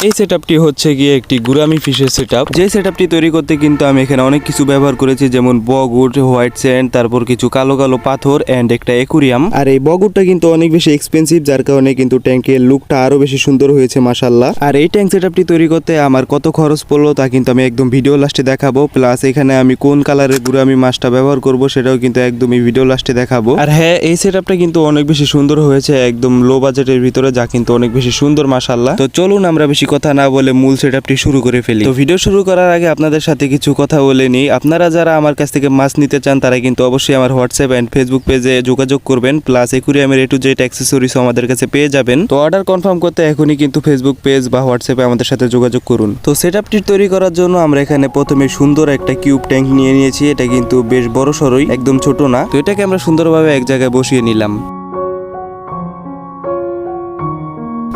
এই সেটআপটি হচ্ছে গিয়ে একটি গুরামি ফিশের সেটআপ। যে সেটআপটি তৈরি করতে কিন্তু আমি এখানে অনেক কিছু ব্যবহার করেছি, যেমন বগুড, হোয়াইট স্যান্ড, তারপর কিছু কালো কালো পাথর এন্ড একটা অ্যাকুরিয়াম। আর এই বগুডটা কিন্তু অনেক বেশি এক্সপেন্সিভ, যার কারণে কিন্তু ট্যাঙ্কের লুকটা আরো বেশি সুন্দর হয়েছে মাশাআল্লাহ। আর এই ট্যাঙ্ক সেটআপটি তৈরি করতে আমার কত খরচ পড়লো তা কিন্তু আমি একদম ভিডিও লাস্টে দেখাবো। প্লাস এখানে আমি কোন কালারের গুরামি মাছটা ব্যবহার করব সেটাও কিন্তু একদমই ভিডিও লাস্টে দেখাবো। আর হ্যাঁ, এই সেটআপটা কিন্তু অনেক বেশি সুন্দর হয়েছে, একদম লো বাজেটের ভিতরে, যা কিন্তু অনেক বেশি সুন্দর মাশাআল্লাহ। তো চলুন আমরা বেশি কথা না বলে মূল সেটআপটি শুরু করে ফেলি। তো ভিডিও শুরু করার আগে আপনাদের সাথে কিছু কথা বলে নিই। আপনারা যারা আমার কাছ থেকে মাছ নিতে চান তারা কিন্তু অবশ্যই আমার হোয়াটসঅ্যাপ এন্ড ফেসবুক পেজে যোগাযোগ করবেন। প্লাস অ্যাকুরিয়ামের A to Z অ্যাক্সেসরিজও আমাদের কাছে পেয়ে যাবেন। তো অর্ডার কনফার্ম করতে এখনই কিন্তু ফেসবুক পেজ বা হোয়াটসঅ্যাপে আমাদের সাথে যোগাযোগ করুন। তো সেটআপটি তৈরি করার জন্য আমরা এখানে প্রথমে সুন্দর একটা কিউব ট্যাঙ্ক নিয়ে নিয়েছি। এটা কিন্তু বেশ বড় সরই, একদম ছোট না। তো এটাকে আমরা সুন্দরভাবে এক জায়গায় বসিয়ে নিলাম।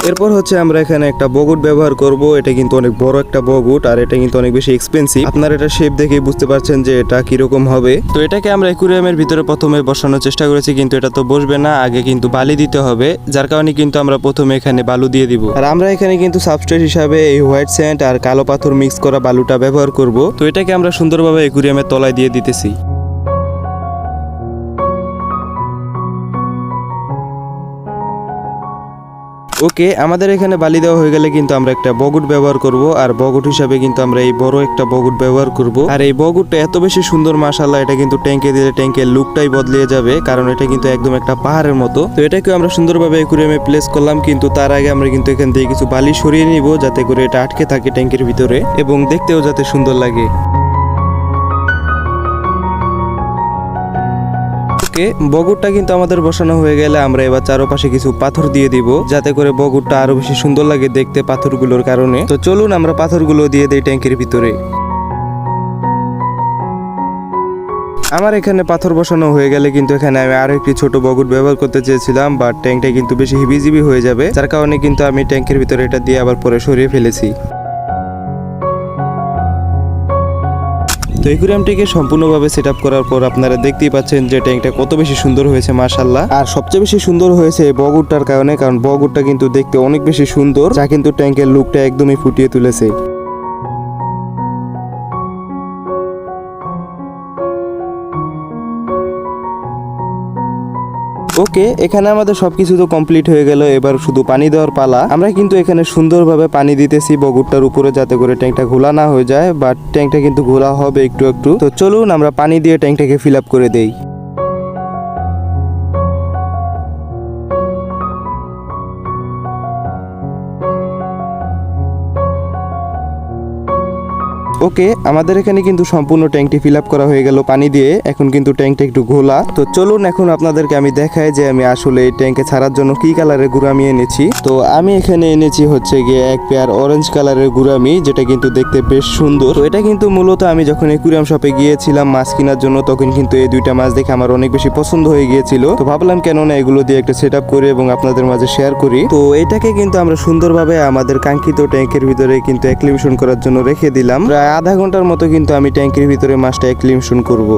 এরপর হচ্ছে আমরা এখানে একটা বগুড ব্যবহার করব। এটা কিন্তু অনেক বড় একটা বগুড, আর এটা কিন্তু অনেক বেশি এক্সপেন্সিভ। আপনারা এটা শেপ দেখে বুঝতে পারছেন যে এটা কিরকম হবে। তো এটাকে আমরা অ্যাকুরিয়ামের ভিতরে প্রথমে বসানোর চেষ্টা করেছি, কিন্তু এটা তো বসবে না, আগে কিন্তু বালি দিতে হবে, যার কারণে কিন্তু আমরা প্রথমে এখানে বালু দিয়ে দিব। আর আমরা এখানে কিন্তু সাবস্ট্রেট হিসাবে এই হোয়াইট স্যান্ড আর কালো পাথর মিক্স করা বালুটা ব্যবহার করব। তো এটাকে আমরা সুন্দরভাবে অ্যাকুরিয়ামের তলায় দিয়ে দিতেছি। ওকে, আমাদের এখানে বালি দেওয়া হয়ে গেলে কিন্তু আমরা একটা বগুড ব্যবহার করব। আর বগুড হিসাবে কিন্তু আমরা এই বড় একটা বগুড ব্যবহার করব। আর এই বগুডটা এত বেশি সুন্দর মাশাআল্লাহ, এটা কিন্তু ট্যাঙ্কে দিলে ট্যাঙ্কের লুকটাই বদলে যাবে, কারণ এটা কিন্তু একদম একটা পাহাড়ের মতো। তো এটাকে আমরা সুন্দরভাবে অ্যাকুরিয়ামে প্লেস করলাম, কিন্তু তার আগে আমরা কিন্তু এখান থেকে কিছু বালি সরিয়ে নিব, যাতে করে এটা আটকে থাকে ট্যাঙ্কের ভিতরে এবং দেখতেও যাতে সুন্দর লাগে। বগুড়টা কিন্তু আমাদের বসানো হয়ে গেলে আমরা এবার চারপাশে কিছু পাথর দিয়ে দিব, যাতে করে বগুড়টা আরো বেশি সুন্দর লাগে দেখতে পাথরগুলোর কারণে। তো চলুন আমরা পাথরগুলো দিয়ে দেই ট্যাঙ্কের ভিতরে। আমার এখানে পাথর বসানো হয়ে গেলে কিন্তু এখানে আমি আরো একটি ছোট বগুড় ব্যবহার করতে চেয়েছিলাম, বাট ট্যাঙ্কটা কিন্তু বেশি হিবিজিবি হয়ে যাবে, যার কারণে কিন্তু আমি ট্যাঙ্কের ভিতরে এটা দিয়ে আবার পরে সরিয়ে ফেলেছি। তো অ্যাকুরিয়ামটিকে সম্পূর্ণভাবে সেটআপ করার পর আপনারা দেখতেই পাচ্ছেন যে ট্যাঙ্কটা কত বেশি সুন্দর হয়েছে মাশাআল্লাহ। আর সবচেয়ে বেশি সুন্দর হয়েছে এই বগুড়টার কারণে, কারণ বগুড়টা কিন্তু দেখতে অনেক বেশি সুন্দর, যা কিন্তু ট্যাঙ্কের লুকটা একদমই ফুটিয়ে তুলেছে। ওকে, এখানে আমাদের সবকিছু তো কমপ্লিট হয়ে গেল, এবার শুধু পানি দেওয়ার পালা। আমরা কিন্তু এখানে সুন্দরভাবে পানি দিতেছি বগুড়টার উপরে, যাতে করে ট্যাঙ্কটা ঘোলা না হয়ে যায়, বাট ট্যাঙ্কটা কিন্তু ঘোলা হবে একটু একটু। তো চলুন আমরা পানি দিয়ে ট্যাঙ্কটাকে ফিল আপ করে দেই। ওকে, আমাদের এখানে কিন্তু সম্পূর্ণ ট্যাঙ্কটি ফিল আপ করা হয়ে গেল পানি দিয়ে। এখন কিন্তু ট্যাঙ্কটা একটু ঘোলা। তো চলুন এখন আপনাদেরকে আমি দেখাই যে আমি আসলে এই ট্যাঙ্কে ছাড়ার জন্য কি কালারের গুরামি এনেছি। তো আমি এখানে এনেছি হচ্ছে গিয়ে এক পেয়ার অরেঞ্জ কালারের গুরামি, যেটা কিন্তু দেখতে বেশ সুন্দর। তো এটা কিন্তু মূলত আমি যখন অ্যাকুরিয়াম শপে গিয়েছিলাম মাছ কেনার জন্য, তখন কিন্তু এই দুইটা মাছ দেখে আমার অনেক বেশি পছন্দ হয়ে গিয়েছিল। তো ভাবলাম কেন না এগুলো দিয়ে একটা সেট আপ করি এবং আপনাদের মাঝে শেয়ার করি। তো এটাকে কিন্তু আমরা সুন্দরভাবে আমাদের কাঙ্ক্ষিত ট্যাঙ্কের ভিতরে কিন্তু অ্যাক্লিমেশন করার জন্য রেখে দিলাম। আধা ঘন্টার মতো কিন্তু আমি ট্যাঙ্কের ভিতরে মাছটা অ্যাক্লিমেশন করব।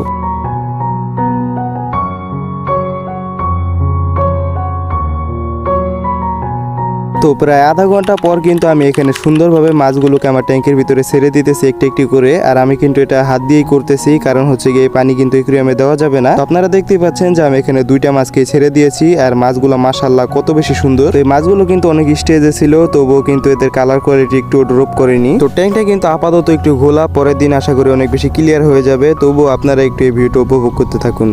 তো প্রায় আধা ঘন্টা পর কিন্তু আমি এখানে সুন্দরভাবে মাছগুলোকে আমার ট্যাঙ্কের ভিতরে ছেড়ে দিতেছি একটি একটি করে। আর আমি কিন্তু এটা হাত দিয়েই করতেছি, কারণ হচ্ছে গিয়ে পানি কিন্তু অ্যাকুরিয়ামে দেওয়া যাবে না। তো আপনারা দেখতেই পাচ্ছেন যে আমি এখানে দুইটা মাছকে ছেড়ে দিয়েছি, আর মাছগুলো মাশাআল্লাহ কত বেশি সুন্দর। এই মাছগুলো কিন্তু অনেক স্টেজে ছিল, তবুও কিন্তু এদের কালার কোয়ালিটি একটু ড্রপ করেনি। তো ট্যাঙ্কটা কিন্তু আপাতত একটু ঘোলা, পরের দিন আশা করি অনেক বেশি ক্লিয়ার হয়ে যাবে। তবুও আপনারা একটু এই ভিডিওটা উপভোগ করতে থাকুন।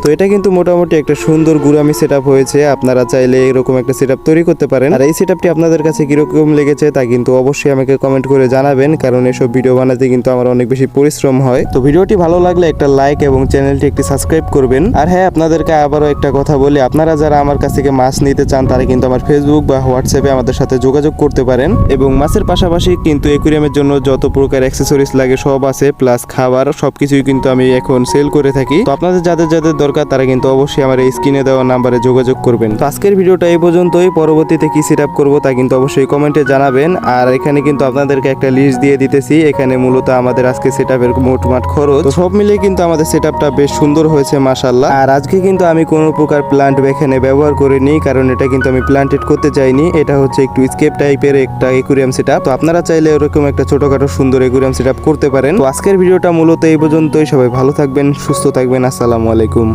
তো এটা কিন্তু মোটামুটি একটা সুন্দর গুরামি সেটআপ হয়েছে। আপনারা চাইলে এরকম একটা সেটআপ তৈরি করতে পারেন। আর এই সেটআপটি আপনাদের কাছে কিরকম লেগেছে তা কিন্তু অবশ্যই আমাকে কমেন্ট করে জানাবেন, কারণ এসব ভিডিও বানাতে কিন্তু আমার অনেক বেশি পরিশ্রম হয়। তো ভিডিওটি ভালো লাগলে একটা লাইক এবং চ্যানেলটি একটি সাবস্ক্রাইব করবেন। আর হ্যাঁ, আপনাদেরকে আবারও একটা কথা বলি, আপনারা যারা আমার কাছ থেকে মাছ নিতে চান তারা কিন্তু আমার ফেসবুক বা হোয়াটসঅ্যাপে আমাদের সাথে যোগাযোগ করতে পারেন। এবং মাছের পাশাপাশি কিন্তু অ্যাকুরিয়ামের জন্য যত প্রকার অ্যাক্সেসরিজ লাগে সব আছে, প্লাস খাবার সবকিছুই কিন্তু আমি এখন সেল করে থাকি। তো আপনাদের যাদের যাদের দরকার তারা কিন্তু অবশ্যই আমার এই স্ক্রিনে দেওয়া নাম্বারে যোগাযোগ করবেন। তো আজকের ভিডিওটা এই পর্যন্তই, পরবর্তীতে কি সেট আপ করবো তা কিন্তু অবশ্যই কমেন্টে জানাবেন। আর এখানে কিন্তু আপনাদেরকে একটা লিস্ট দিয়ে দিতেছি, এখানে মূলত আমাদের আজকে সেট আপের মোটমাট খরচ, তো সব মিলিয়ে কিন্তু আমাদের সেট আপটা বেশ সুন্দর হয়েছে মাশাআল্লাহ। আর আজকে কিন্তু আমি কোনো প্রকার প্লান্ট এখানে ব্যবহার করিনি, কারণ এটা কিন্তু আমি প্লান্টেড করতে চাইনি। এটা হচ্ছে একটু স্কেপ টাইপের একটা একুরিয়াম সেট আপ। তো আপনারা চাইলে এরকম একটা ছোটখাটো সুন্দর একুরিয়াম সেট আপ করতে পারেন। তো আজকের ভিডিওটা মূলত এই পর্যন্তই। সবাই ভালো থাকবেন, সুস্থ থাকবেন। আসসালামু আলাইকুম।